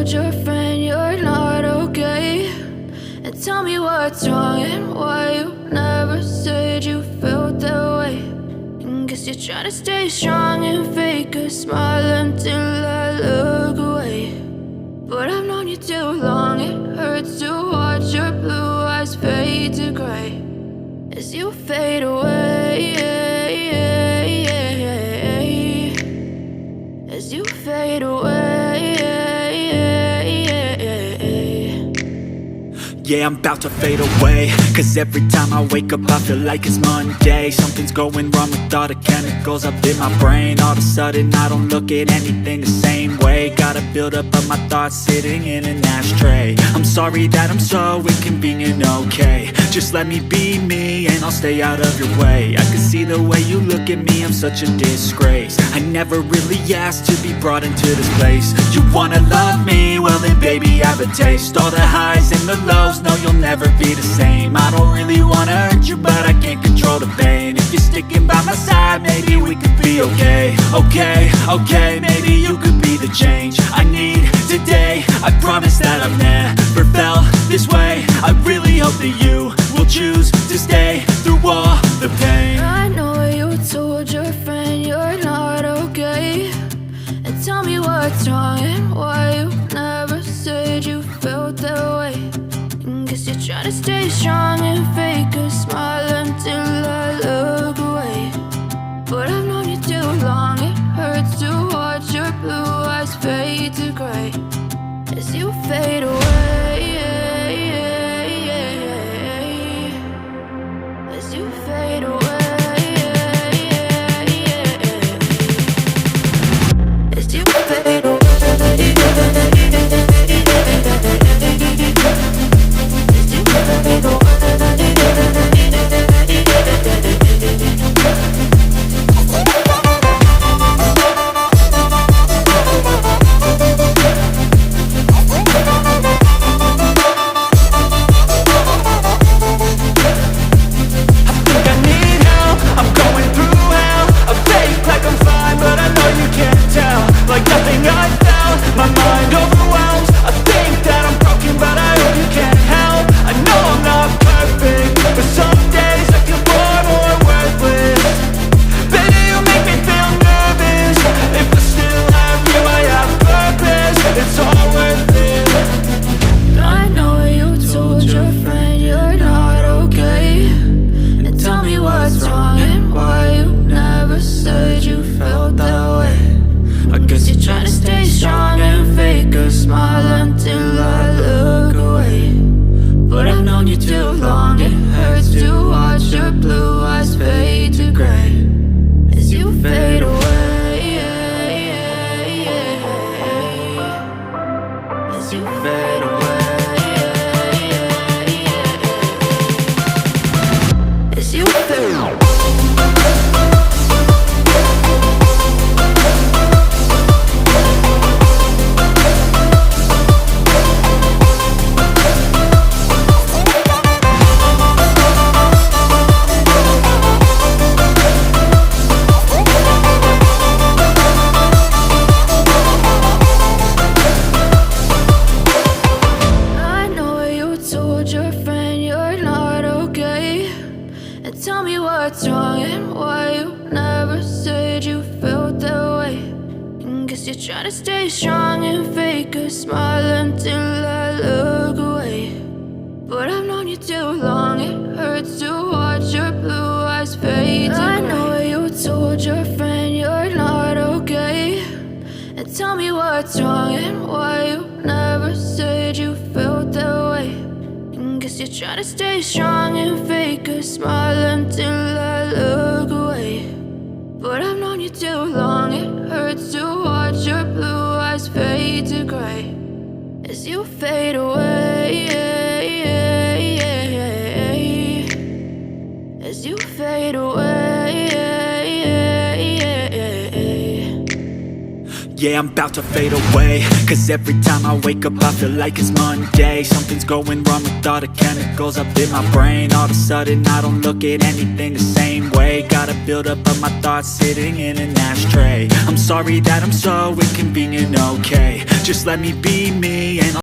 told your friend you're not okay? And tell me what's wrong and why you never said you felt that way. And guess you're trying to stay strong and fake a smile until I look away. But I've known you too long, it hurts to watch your blue eyes fade to gray as you fade away, as you fade away. Yeah, I'm about to fade away, cause every time I wake up I feel like it's Monday. Something's going wrong with all the chemicals up in my brain. All of a sudden I don't look at anything the same way. Got a buildup of my thoughts sitting in an ashtray. I'm sorry that I'm so inconvenient, okay? Just let me be me and I'll stay out of your way. I can see the way you look at me, I'm such a disgrace. I never really asked to be brought into this place. You wanna love me? Well then baby have a taste. All the highs and the lows, no, you'll never be the same. I don't really wanna hurt you, but I can't control the pain. If you're sticking by my side, maybe we could be okay. Okay, maybe you could be the change I need today. I promise that I've never felt this way. I really hope that you will choose to stay through all the pain. I know you told your friend you're not okay. And tell me what's wrong and why you never said you felt that way. Guess you're trying to stay strong and fake a smile until I look away. But I've known you too long, it hurts to watch your blue eyes fade to gray as you fade away, as you fade away, as you fade away. Try to stay strong and fake a smile until I look away. But I've known you too long, it hurts to watch your blue eyes fade to gray as you fade away, as you fade away. Yeah, I'm about to fade away, cause every time I wake up I feel like it's Monday. Something's going wrong with all the chemicals up in my brain. All of a sudden I don't look at anything the same way. Got a buildup of my thoughts sitting in an ashtray. I'm sorry that I'm so inconvenient, okay? Just let me be me, and I'll